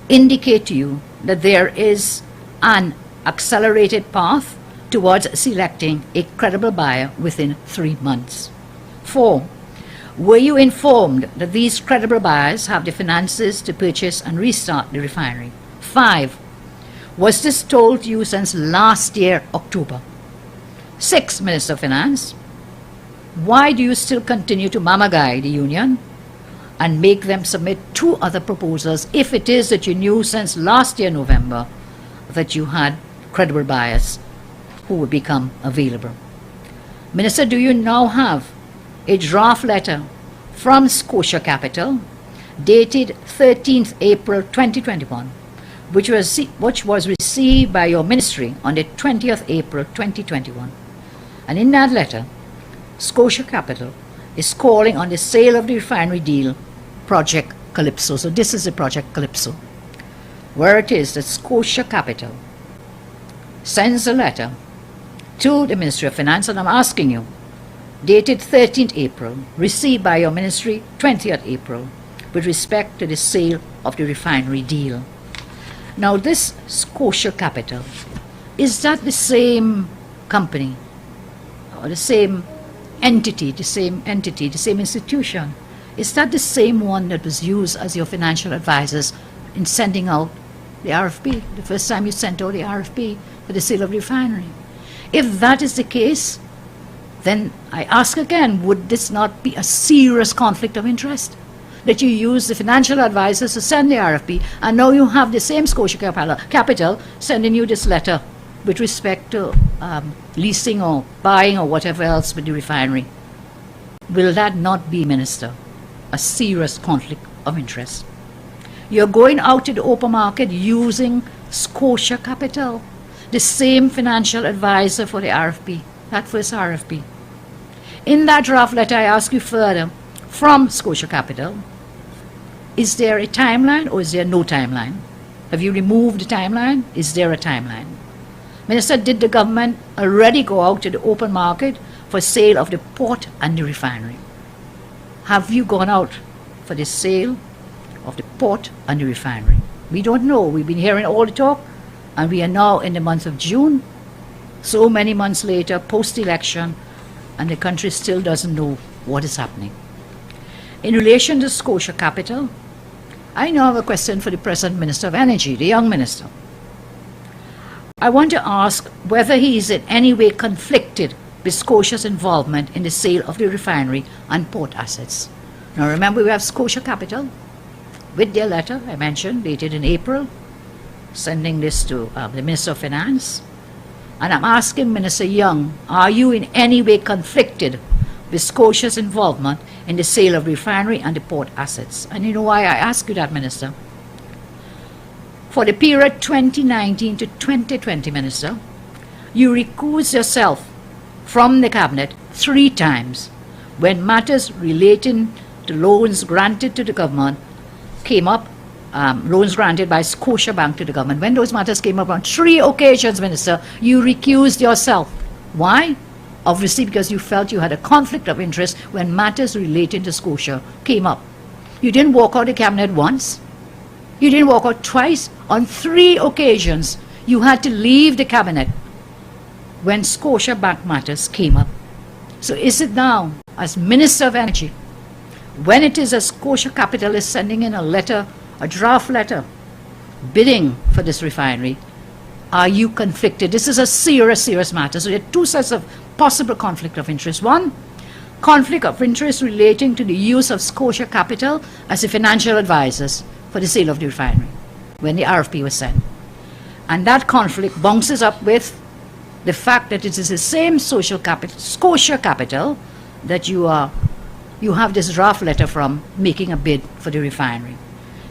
indicate to you that there is an accelerated path towards selecting a credible buyer within 3 months? 4. Were you informed that these credible buyers have the finances to purchase and restart the refinery? 5. Was this told to you since last year, October? 6. Minister of Finance, why do you still continue to mama-guy the union and make them submit 2 other proposals if it is that you knew since last year, November, that you had credible buyers who would become available? Minister, do you now have a draft letter from Scotia Capital dated 13th April 2021, which was received by your ministry on the 20th April 2021? And in that letter, Scotia Capital is calling on the sale of the refinery deal, Project Calypso. So this is the Project Calypso, where it is that Scotia Capital sends a letter to the Ministry of Finance, and I'm asking you, dated 13th April, received by your ministry 20th April, with respect to the sale of the refinery deal. Now this Scotia Capital, is that the same company or the same entity, the same institution? Is that the same one that was used as your financial advisors in sending out the RFP, the first time you sent out the RFP for the sale of the refinery? If that is the case, then I ask again, would this not be a serious conflict of interest? That you use the financial advisors to send the RFP, and now you have the same Scotia Capital sending you this letter with respect to leasing or buying or whatever else with the refinery. Will that not be, Minister, a serious conflict of interest? You're going out to the open market using Scotia Capital, the same financial advisor for the RFP, that first RFP. In that draft letter, I ask you further, from Scotia Capital, is there a timeline or is there no timeline? Have you removed the timeline? Is there a timeline? Minister, did the government already go out to the open market for sale of the port and the refinery? Have you gone out for the sale of the port and the refinery? We don't know. We've been hearing all the talk, and we are now in the month of June, so many months later, post-election, and the country still doesn't know what is happening. In relation to Scotia Capital, I now have a question for the present Minister of Energy, the young minister. I want to ask whether he is in any way conflicted with Scotia's involvement in the sale of the refinery and port assets. Now remember, we have Scotia Capital with their letter, I mentioned, dated in April, sending this to the Minister of Finance. And I'm asking Minister Young, are you in any way conflicted with Scotia's involvement in the sale of refinery and the port assets? And you know why I ask you that, Minister? For the period 2019 to 2020, Minister, you recused yourself from the Cabinet 3 times when matters relating to loans granted to the government came up, loans granted by Scotia Bank to the government. When those matters came up on 3 occasions, Minister, you recused yourself. Why? Obviously because you felt you had a conflict of interest when matters relating to Scotia came up. You didn't walk out the Cabinet once. You didn't walk out twice. On 3 occasions, you had to leave the Cabinet when Scotia Bank matters came up. So is it now, as Minister of Energy, when it is that Scotia Capital is sending in a letter, a draft letter, bidding for this refinery, are you conflicted? This is a serious matter. So there are 2 sets of possible conflict of interest. One, conflict of interest relating to the use of Scotia Capital as a financial advisors for the sale of the refinery when the RFP was sent. And that conflict bounces up with the fact that it is the same Scotia Capital that you have this draft letter from making a bid for the refinery.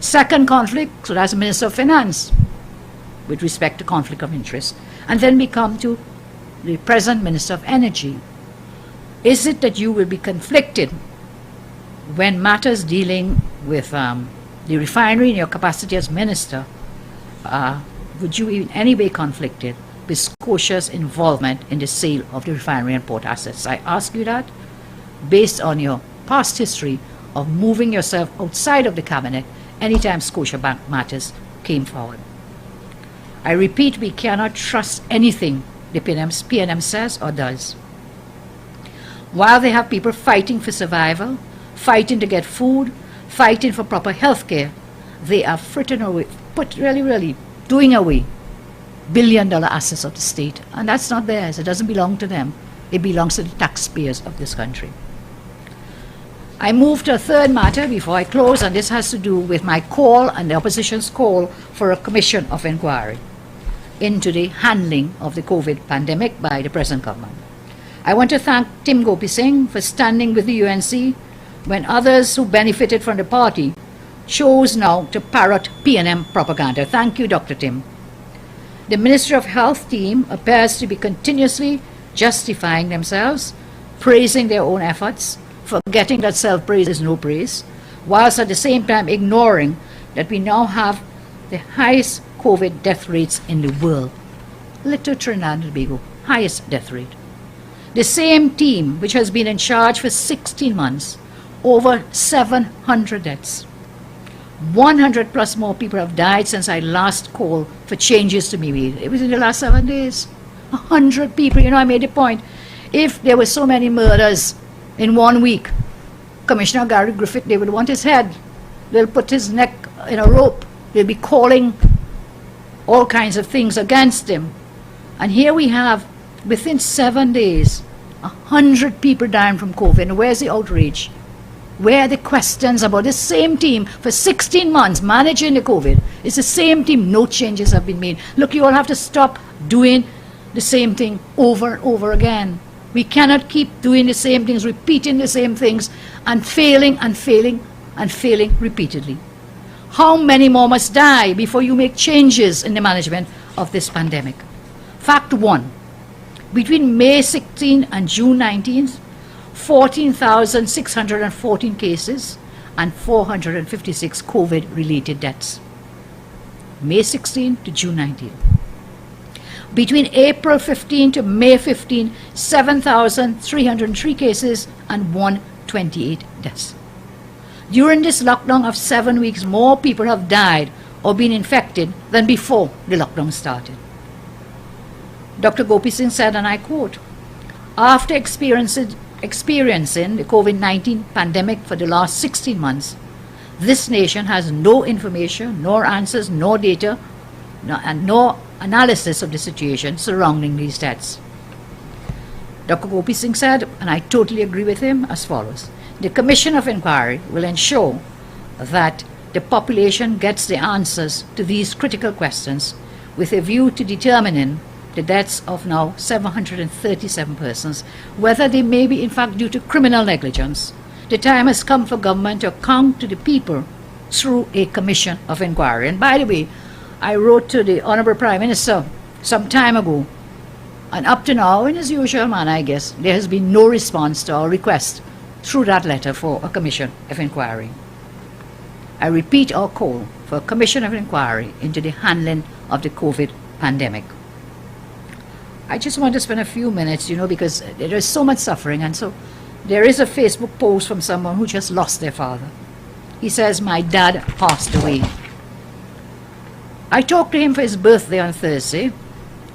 Second conflict, so that's the Minister of Finance, with respect to conflict of interest. And then we come to the present Minister of Energy. Is it that you will be conflicted when matters dealing with the refinery in your capacity as Minister, would you in any way conflicted with Scotia's involvement in the sale of the refinery and port assets? I ask you that based on your past history of moving yourself outside of the cabinet anytime Scotiabank matters came forward. I repeat, we cannot trust anything the PNM says or does. While they have people fighting for survival, fighting to get food, fighting for proper health care, they are frittering away, really doing away billion-dollar assets of the state. And that's not theirs. It doesn't belong to them. It belongs to the taxpayers of this country. I move to a third matter before I close, and this has to do with my call and the opposition's call for a commission of inquiry into the handling of the COVID pandemic by the present government. I want to thank Tim Gopi Singh for standing with the UNC when others who benefited from the party chose now to parrot PNM propaganda. Thank you, Dr. Tim. The Ministry of Health team appears to be continuously justifying themselves, praising their own efforts, forgetting that self-praise is no praise, whilst at the same time ignoring that we now have the highest COVID death rates in the world. Little Trinidad and Tobago, highest death rate. The same team which has been in charge for 16 months, over 700 deaths. 100 plus more people have died since I last called for changes to be made. It was in the last 7 days. 100 people, you know, I made a point. If there were so many murders in 1 week, Commissioner Gary Griffith, they would want his head. They'll put his neck in a rope. They'll be calling all kinds of things against him. And here we have, within 7 days, 100 people dying from COVID. And where's the outrage? Where are the questions about the same team for 16 months managing the COVID? It's the same team. No changes have been made. Look, you all have to stop doing the same thing over and over again. We cannot keep doing the same things, repeating the same things, and failing and failing and failing repeatedly. How many more must die before you make changes in the management of this pandemic? Fact one, between May 16 and June 19th, 14,614 cases and 456 COVID-related deaths. May 16 to June 19. Between April 15 to May 15, 7,303 cases and 128 deaths. During this lockdown of 7 weeks, more people have died or been infected than before the lockdown started. Dr. Gopi Singh said, and I quote, after experiencing the COVID-19 pandemic for the last 16 months, this nation has no information, nor answers, nor data, and no analysis of the situation surrounding these deaths. Dr. Gopi Singh said, and I totally agree with him, as follows. The Commission of Inquiry will ensure that the population gets the answers to these critical questions with a view to determining the deaths of now 737 persons, whether they may be in fact due to criminal negligence. The time has come for government to account to the people through a commission of inquiry. And by the way, I wrote to the Honorable Prime Minister some time ago, and up to now, in his usual manner, I guess, there has been no response to our request through that letter for a commission of inquiry. I repeat our call for a commission of inquiry into the handling of the COVID pandemic. I just want to spend a few minutes, you know, because there is so much suffering, and so there is a Facebook post from someone who just lost their father. He says, my dad passed away. I talked to him for his birthday on Thursday,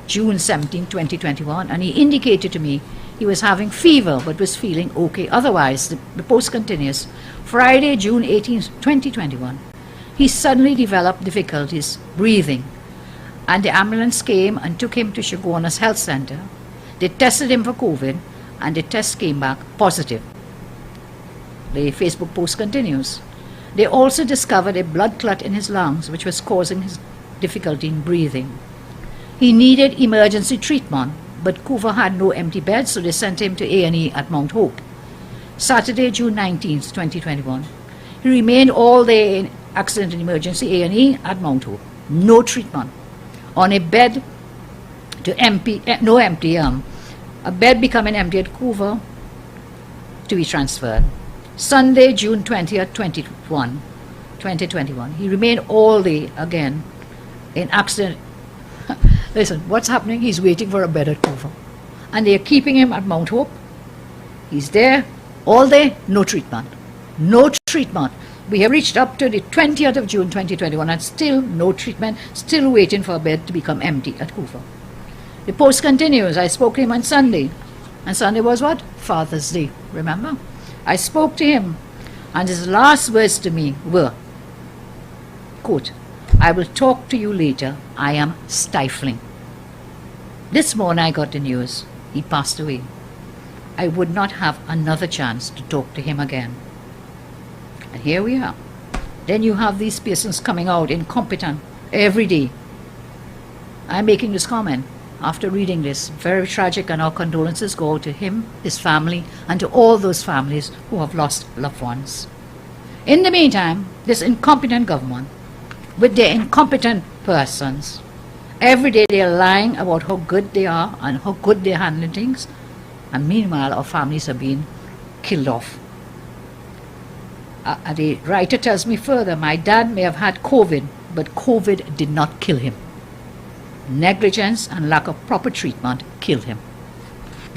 June 17, 2021, and he indicated to me he was having fever but was feeling okay. Otherwise, the post continues, Friday, June 18, 2021, he suddenly developed difficulties breathing, and the ambulance came and took him to Shoguna's Health Center. They tested him for COVID, and the test came back positive. The Facebook post continues. They also discovered a blood clot in his lungs, which was causing his difficulty in breathing. He needed emergency treatment, but Couva had no empty beds, so they sent him to A&E at Mount Hope. Saturday, June 19th, 2021. He remained all day in accident and emergency A&E at Mount Hope. No treatment. On a bed a bed becoming empty at Coover to be transferred. Sunday, June 20th, 2021. He remained all day again in accident. Listen, what's happening? He's waiting for a bed at Coover. And they're keeping him at Mount Hope. He's there all day, no treatment. No treatment. We have reached up to the 20th of June 2021 and still no treatment, still waiting for a bed to become empty at Coover. The post continues. I spoke to him on Sunday. And Sunday was what? Father's Day, remember? I spoke to him and his last words to me were, quote, I will talk to you later. I am stifling. This morning I got the news. He passed away. I would not have another chance to talk to him again. And here we are. Then you have these persons coming out incompetent every day. I'm making this comment after reading this. Very tragic, and our condolences go out to him, his family, and to all those families who have lost loved ones. In the meantime, this incompetent government, with their incompetent persons, every day they are lying about how good they are and how good they're handling things, and meanwhile our families are being killed off. The writer tells me further, my dad may have had COVID, but COVID did not kill him. Negligence and lack of proper treatment killed him.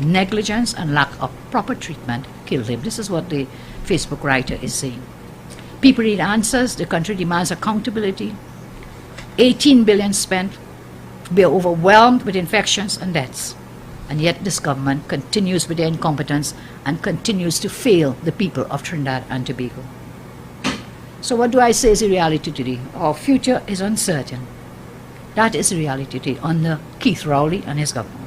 Negligence and lack of proper treatment killed him. This is what the Facebook writer is saying. People need answers. The country demands accountability. 18 billion spent. We are overwhelmed with infections and deaths. And yet this government continues with their incompetence and continues to fail the people of Trinidad and Tobago. So what do I say is the reality today? Our future is uncertain. That is the reality today under Keith Rowley and his government.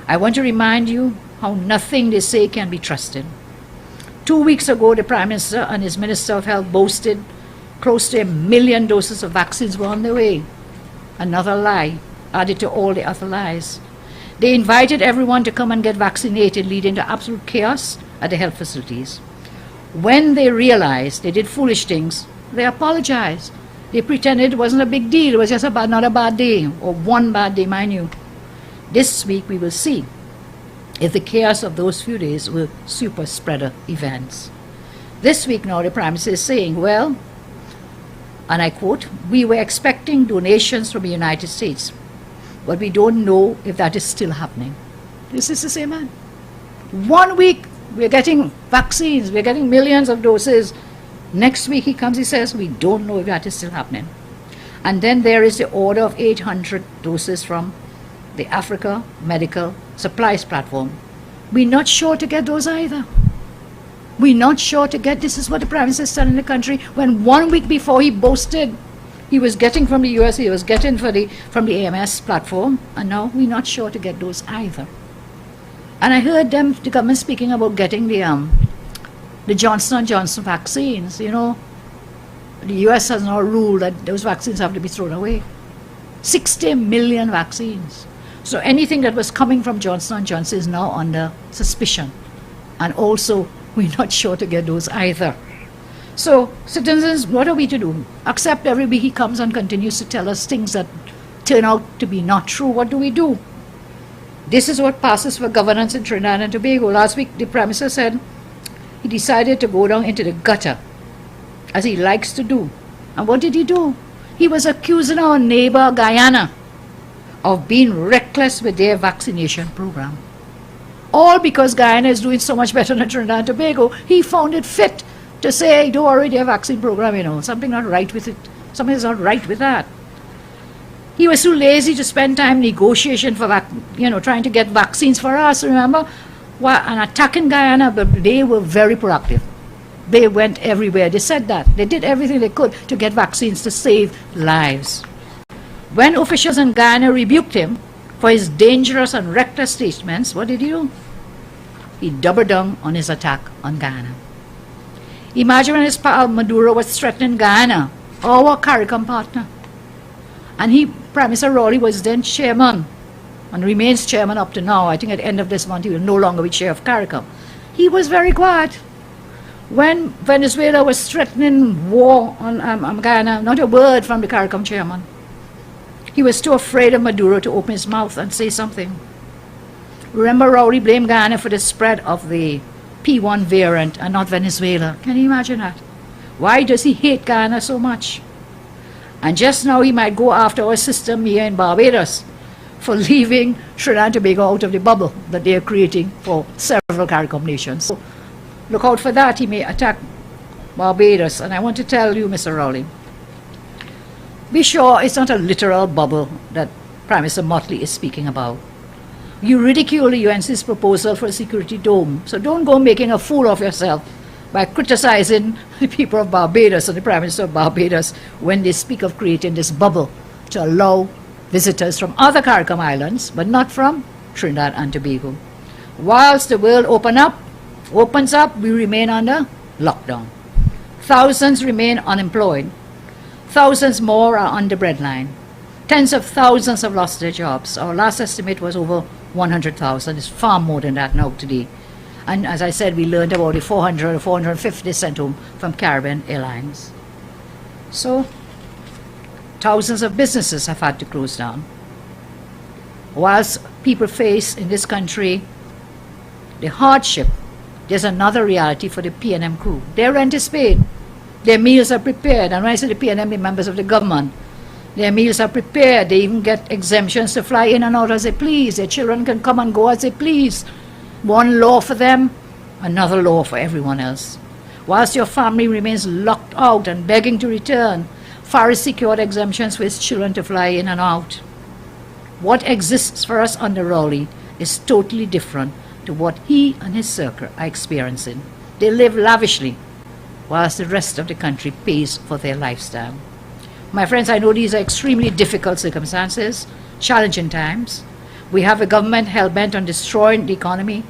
I want to remind you how nothing they say can be trusted. 2 weeks ago, the Prime Minister and his Minister of Health boasted close to 1 million doses of vaccines were on their way. Another lie added to all the other lies. They invited everyone to come and get vaccinated, leading to absolute chaos at the health facilities. When they realized they did foolish things, they apologized. They pretended it wasn't a big deal. It was just not a bad day, or one bad day, mind you. This week we will see if the chaos of those few days were super spreader events. This week now the Prime Minister is saying, well, and I quote, we were expecting donations from the United States, but we don't know if that is still happening. This is the same man. 1 week we're getting vaccines, we're getting millions of doses. Next week he comes, he says, we don't know if that is still happening. And then there is the order of 800 doses from the Africa Medical Supplies Platform. We're not sure to get those either. We're not sure to get, this is what the Prime Minister is telling the country, when 1 week before he boasted he was getting from the US, he was getting from the AMS platform, and now we're not sure to get those either. And I heard the government speaking about getting the Johnson & Johnson vaccines. You know, the US has now ruled that those vaccines have to be thrown away. 60 million vaccines. So anything that was coming from Johnson & Johnson is now under suspicion. And also, we're not sure to get those either. So, citizens, what are we to do? Accept every week he comes and continues to tell us things that turn out to be not true. What do we do? This is what passes for governance in Trinidad and Tobago. Last week, the Prime Minister said he decided to go down into the gutter, as he likes to do. And what did he do? He was accusing our neighbor, Guyana, of being reckless with their vaccination program. All because Guyana is doing so much better than Trinidad and Tobago, he found it fit to say, don't worry, their vaccine program, you know, something not right with it. Something is not right with that. He was too lazy to spend time negotiation for, trying to get vaccines for us, remember? And attacking Guyana, but they were very proactive. They went everywhere. They said that. They did everything they could to get vaccines to save lives. When officials in Guyana rebuked him for his dangerous and reckless statements, what did he do? He doubled down on his attack on Guyana. Imagine when his pal Maduro was threatening Guyana, our CARICOM partner. And Prime Minister Rowley was then chairman, and remains chairman up to now. I think at the end of this month he will no longer be chair of CARICOM. He was very quiet. When Venezuela was threatening war on Guyana, not a word from the CARICOM chairman. He was too afraid of Maduro to open his mouth and say something. Remember, Rowley blamed Guyana for the spread of the P1 variant and not Venezuela. Can you imagine that? Why does he hate Guyana so much? And just now he might go after our sister Mia in Barbados for leaving Trinidad and Tobago out of the bubble that they are creating for several CARICOM nations. So look out for that. He may attack Barbados. And I want to tell you, Mr. Rowley, be sure it's not a literal bubble that Prime Minister Motley is speaking about. You ridicule the UNC's proposal for a security dome, so don't go making a fool of yourself by criticizing the people of Barbados and the Prime Minister of Barbados when they speak of creating this bubble to allow visitors from other CARICOM islands, but not from Trinidad and Tobago. Whilst the world opens up, we remain under lockdown. Thousands remain unemployed. Thousands more are on the breadline. Tens of thousands have lost their jobs. Our last estimate was over 100,000. It's far more than that now today. And as I said, we learned about the 400 or 450 sent home from Caribbean Airlines. So, thousands of businesses have had to close down. Whilst people face in this country the hardship, there's another reality for the PNM crew. Their rent is paid. Their meals are prepared. And when I say the PNM, the members of the government, their meals are prepared. They even get exemptions to fly in and out as they please. Their children can come and go as they please. One law for them, another law for everyone else. Whilst your family remains locked out and begging to return, Faris secured exemptions for his children to fly in and out. What exists for us under Rowley is totally different to what he and his circle are experiencing. They live lavishly, whilst the rest of the country pays for their lifestyle. My friends, I know these are extremely difficult circumstances, challenging times. We have a government hell-bent on destroying the economy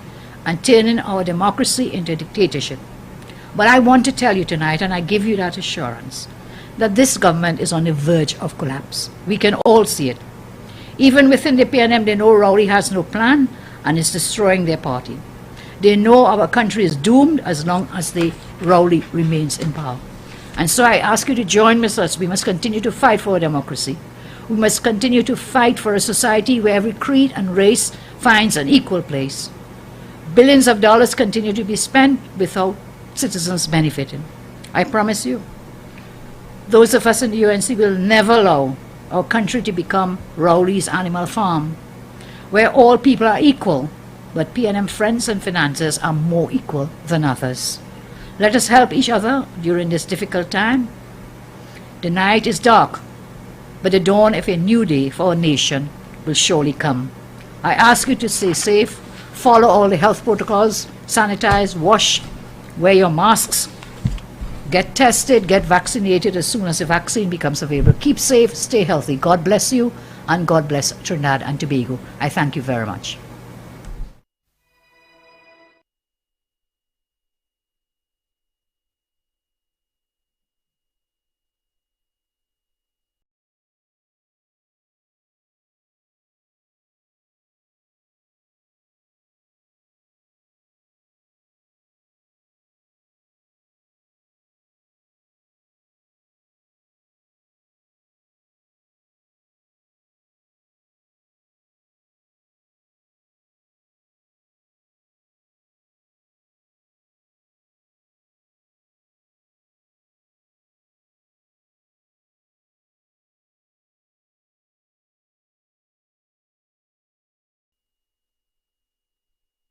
and turning our democracy into a dictatorship. But I want to tell you tonight, and I give you that assurance, that this government is on the verge of collapse. We can all see it. Even within the PNM, they know Rowley has no plan and is destroying their party. They know our country is doomed as long as Rowley remains in power. And so I ask you to join with us. We must continue to fight for our democracy. We must continue to fight for a society where every creed and race finds an equal place. Billions of dollars continue to be spent without citizens benefiting. I promise you, those of us in the UNC will never allow our country to become Rowley's Animal Farm, where all people are equal, but PNM friends and financiers are more equal than others. Let us help each other during this difficult time. The night is dark, but the dawn of a new day for our nation will surely come. I ask you to stay safe, follow all the health protocols, sanitize, wash, wear your masks, get tested, get vaccinated as soon as the vaccine becomes available. Keep safe, stay healthy. God bless you, and God bless Trinidad and Tobago. I thank you very much.